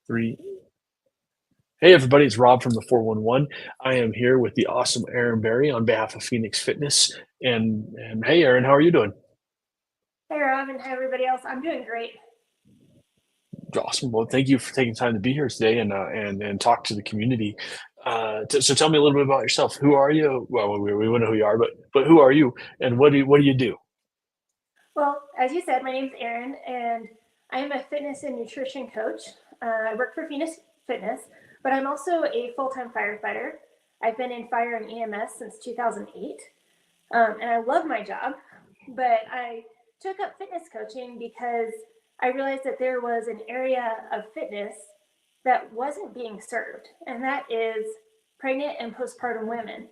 Three. Hey, everybody, it's Rob from the 411. I am here with the awesome Erin Beary on behalf of Phoenix Fitness. And hey, Erin, how are you doing? Hey, Rob, and hi, everybody else. I'm doing great. Awesome. Well, thank you for taking time to be here today and talk to the community. So tell me a little bit about yourself. Who are you? Well, we know who you are, but who are you, and what do you do? Well, as you said, my name's Erin, and I am a fitness and nutrition coach. I work for Phoenix Fitness, but I'm also a full time firefighter. I've been in fire and EMS since 2008, and I love my job. But I took up fitness coaching because I realized that there was an area of fitness that wasn't being served, and that is pregnant and postpartum women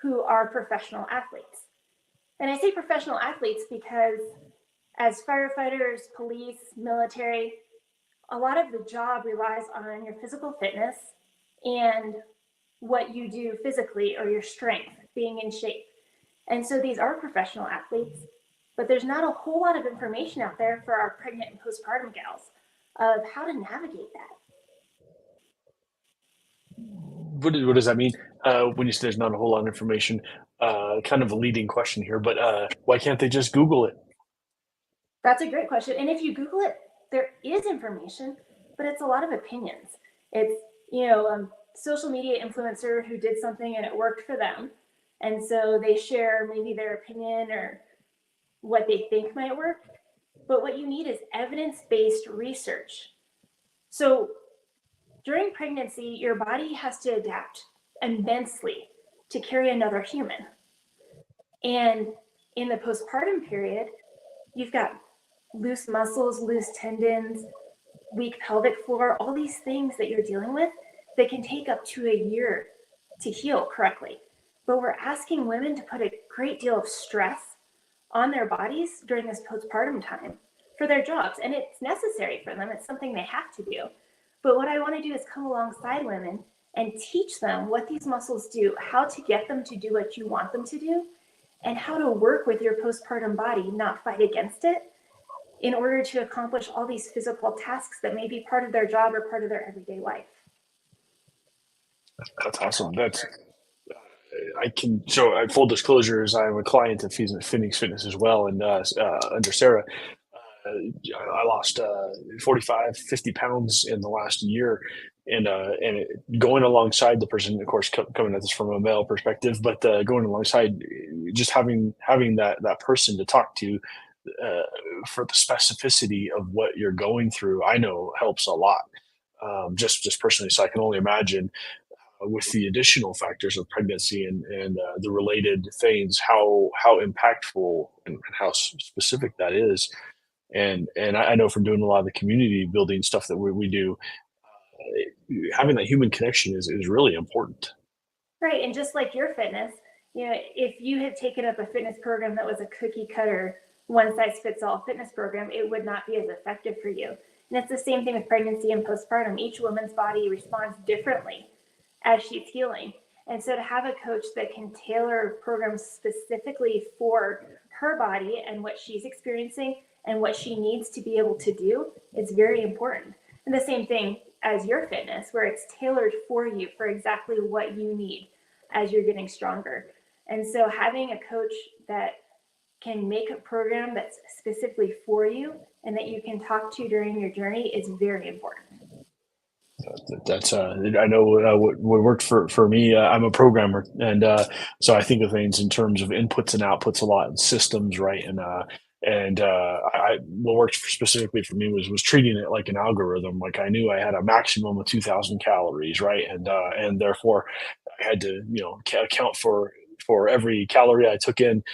who are professional athletes. And I say professional athletes because as firefighters, police, military, a lot of the job relies on your physical fitness and what you do physically or your strength, being in shape. And so these are professional athletes, but there's not a whole lot of information out there for our pregnant and postpartum gals of how to navigate that. What does that mean? When you say there's not a whole lot of information, kind of a leading question here, but why can't they just Google it? That's a great question. And if you Google it, there is information, but it's a lot of opinions. It's, social media influencer who did something and it worked for them. And so they share maybe their opinion or what they think might work. But what you need is evidence based research. So during pregnancy, your body has to adapt immensely to carry another human. And in the postpartum period, you've got loose muscles, loose tendons, weak pelvic floor, all these things that you're dealing with that can take up to a year to heal correctly. But we're asking women to put a great deal of stress on their bodies during this postpartum time for their jobs. And it's necessary for them, it's something they have to do. But what I want to do is come alongside women and teach them what these muscles do, how to get them to do what you want them to do, and how to work with your postpartum body, not fight against it, in order to accomplish all these physical tasks that may be part of their job or part of their everyday life. That's awesome. I can so full disclosure is I'm a client of Phoenix Fitness as well, and under Sarah, I lost 45, 50 pounds in the last year, going alongside the person, of course, coming at this from a male perspective, but going alongside, just having that person to talk to uh, for the specificity of what you're going through, I know helps a lot. Just personally, so I can only imagine with the additional factors of pregnancy and the related things, how impactful and how specific that is. And I know from doing a lot of the community building stuff that we do, having that human connection is really important. Right. And just like your fitness, if you had taken up a fitness program that was a cookie cutter, one size fits all fitness program, it would not be as effective for you. And it's the same thing with pregnancy and postpartum. Each woman's body responds differently as she's healing. And so to have a coach that can tailor programs specifically for her body and what she's experiencing and what she needs to be able to do is very important. And the same thing as your fitness, where it's tailored for you for exactly what you need as you're getting stronger. And so having a coach that can make a program that's specifically for you and that you can talk to during your journey is very important. That's I know what worked for me. I'm a programmer, and so I think of things in terms of inputs and outputs a lot, and systems, right? What worked specifically for me was treating it like an algorithm. Like I knew I had a maximum of 2,000 calories, right? And therefore I had to account for every calorie I took in.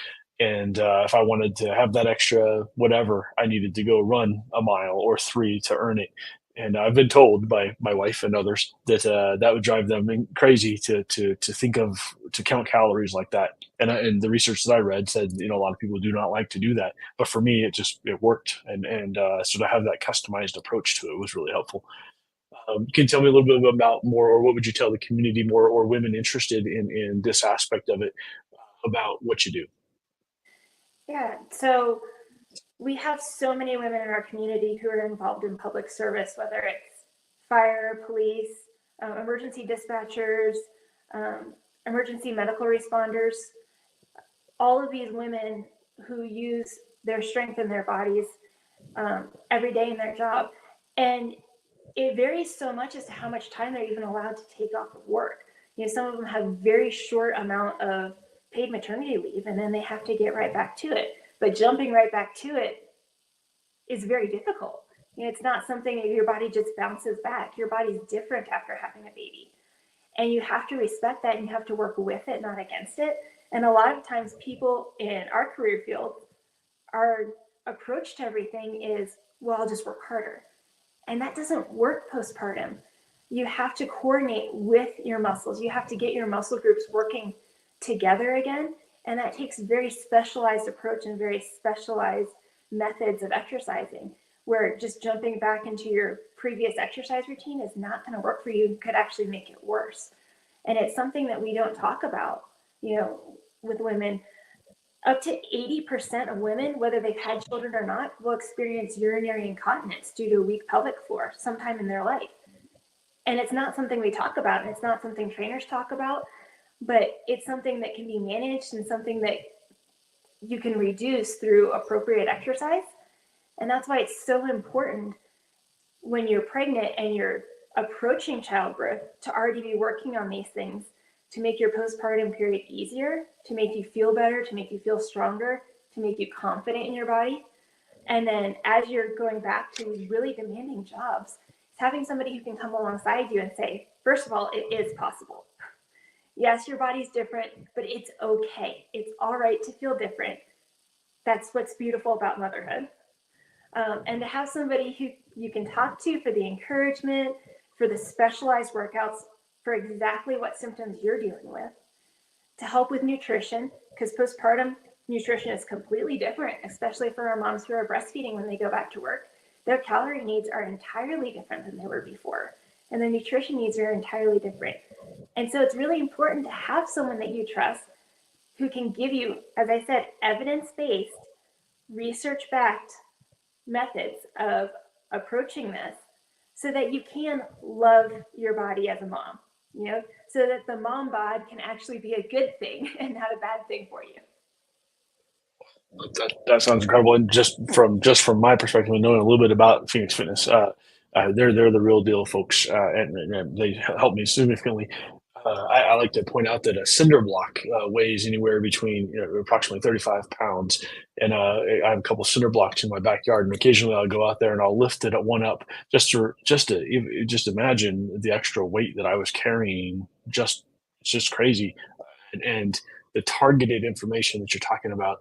And if I wanted to have that extra whatever, I needed to go run a mile or three to earn it. And I've been told by my wife and others that that would drive them crazy to think of to count calories like that. And the research that I read said a lot of people do not like to do that, but for me it worked. And so to have that customized approach to it was really helpful. Can you tell me a little bit about more, or what would you tell the community more, or women interested in this aspect of it about what you do? Yeah. So we have so many women in our community who are involved in public service, whether it's fire, police, emergency dispatchers, emergency medical responders, all of these women who use their strength in their bodies every day in their job. And it varies so much as to how much time they're even allowed to take off of work. Some of them have very short amount of paid maternity leave, and then they have to get right back to it. But jumping right back to it is very difficult. It's not something that your body just bounces back. Your body's different after having a baby. And you have to respect that, and you have to work with it, not against it. And a lot of times people in our career field, our approach to everything is, well, I'll just work harder. And that doesn't work postpartum. You have to coordinate with your muscles. You have to get your muscle groups working together again. And that takes very specialized approach and very specialized methods of exercising, where just jumping back into your previous exercise routine is not going to work for you and could actually make it worse. And it's something that we don't talk about, with women. Up to 80% of women, whether they've had children or not, will experience urinary incontinence due to a weak pelvic floor sometime in their life. And it's not something we talk about, and it's not something trainers talk about, but it's something that can be managed and something that you can reduce through appropriate exercise. And that's why it's so important when you're pregnant and you're approaching childbirth to already be working on these things, to make your postpartum period easier, to make you feel better, to make you feel stronger, to make you confident in your body. And then as you're going back to these really demanding jobs, it's having somebody who can come alongside you and say, first of all, it is possible. Yes, your body's different, but it's okay. It's all right to feel different. That's what's beautiful about motherhood. And to have somebody who you can talk to for the encouragement, for the specialized workouts, for exactly what symptoms you're dealing with, to help with nutrition, because postpartum nutrition is completely different, especially for our moms who are breastfeeding when they go back to work. Their calorie needs are entirely different than they were before, and their nutrition needs are entirely different. And so it's really important to have someone that you trust who can give you, as I said, evidence-based, research-backed methods of approaching this so that you can love your body as a mom, so that the mom bod can actually be a good thing and not a bad thing for you. That sounds incredible. And just from my perspective and knowing a little bit about Phoenix Fitness, they're the real deal, folks, and they help me significantly. I like to point out that a cinder block weighs anywhere between approximately 35 pounds, and I have a couple cinder blocks in my backyard, and occasionally I'll go out there and I'll lift it at one up just imagine the extra weight that I was carrying. It's just crazy, and the targeted information that you're talking about.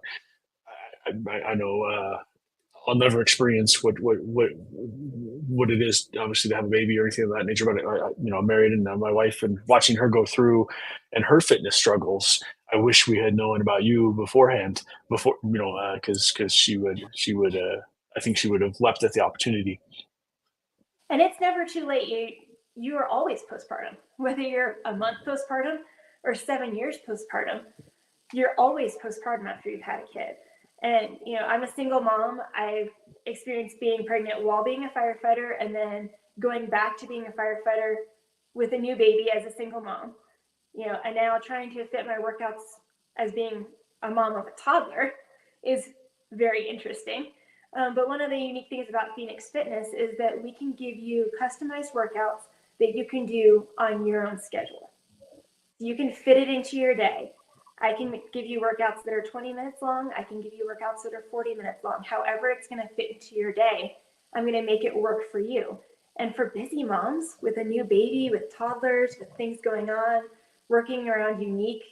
I know I'll never experience what it is, obviously, to have a baby or anything of that nature. But I'm married, and my wife, and watching her go through and her fitness struggles. I wish we had known about you beforehand, because she would I think she would have leapt at the opportunity. And it's never too late. You are always postpartum, whether you're a month postpartum or 7 years postpartum. You're always postpartum after you've had a kid. And, I'm a single mom. I've experienced being pregnant while being a firefighter, and then going back to being a firefighter with a new baby as a single mom, and now trying to fit my workouts as being a mom of a toddler is very interesting. But one of the unique things about Phoenix Fitness is that we can give you customized workouts that you can do on your own schedule. You can fit it into your day. I can give you workouts that are 20 minutes long. I can give you workouts that are 40 minutes long. However it's going to fit into your day, I'm going to make it work for you. And for busy moms with a new baby, with toddlers, with things going on, working around unique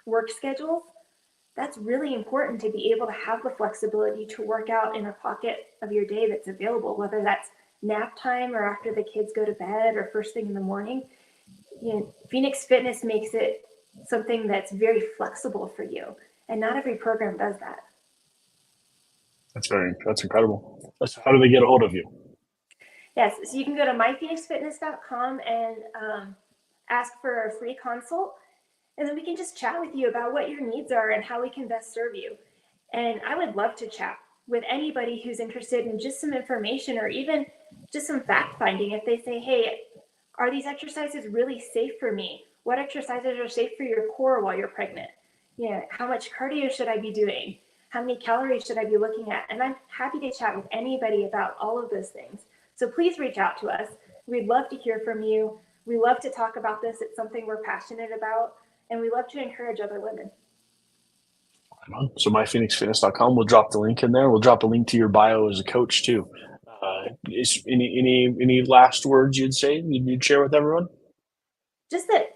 work schedules, that's really important to be able to have the flexibility to work out in a pocket of your day that's available, whether that's nap time or after the kids go to bed or first thing in the morning. Phoenix Fitness makes it something that's very flexible for you, and not every program does that. That's incredible. How do they get a hold of you? Yes, so you can go to myphoenixfitness.com and ask for a free consult, and then we can just chat with you about what your needs are and how we can best serve you. And I would love to chat with anybody who's interested in just some information, or even just some fact finding. If they say, hey, are these exercises really safe for me? What exercises are safe for your core while you're pregnant? You know, how much cardio should I be doing? How many calories should I be looking at? And I'm happy to chat with anybody about all of those things. So please reach out to us. We'd love to hear from you. We love to talk about this. It's something we're passionate about, and we love to encourage other women. So myphoenixfitness.com. We'll drop the link in there. We'll drop a link to your bio as a coach too. Is any last words you'd say you'd share with everyone? Just that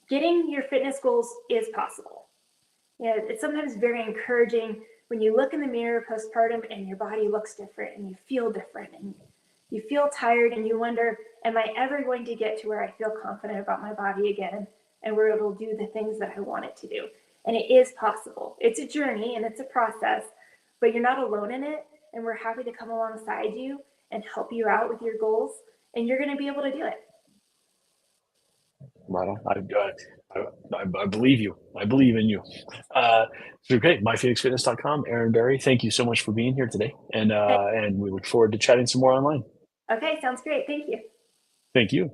getting your fitness goals is possible. You know, it's sometimes very encouraging when you look in the mirror postpartum and your body looks different and you feel different and you feel tired and you wonder, am I ever going to get to where I feel confident about my body again and where it'll do the things that I want it to do? And it is possible. It's a journey and it's a process, but you're not alone in it. And we're happy to come alongside you and help you out with your goals. And you're going to be able to do it. Right. I believe you. I believe in you. Okay. myphoenixfitness.com. Erin Beary, thank you so much for being here today. And we look forward to chatting some more online. Okay. Sounds great. Thank you. Thank you.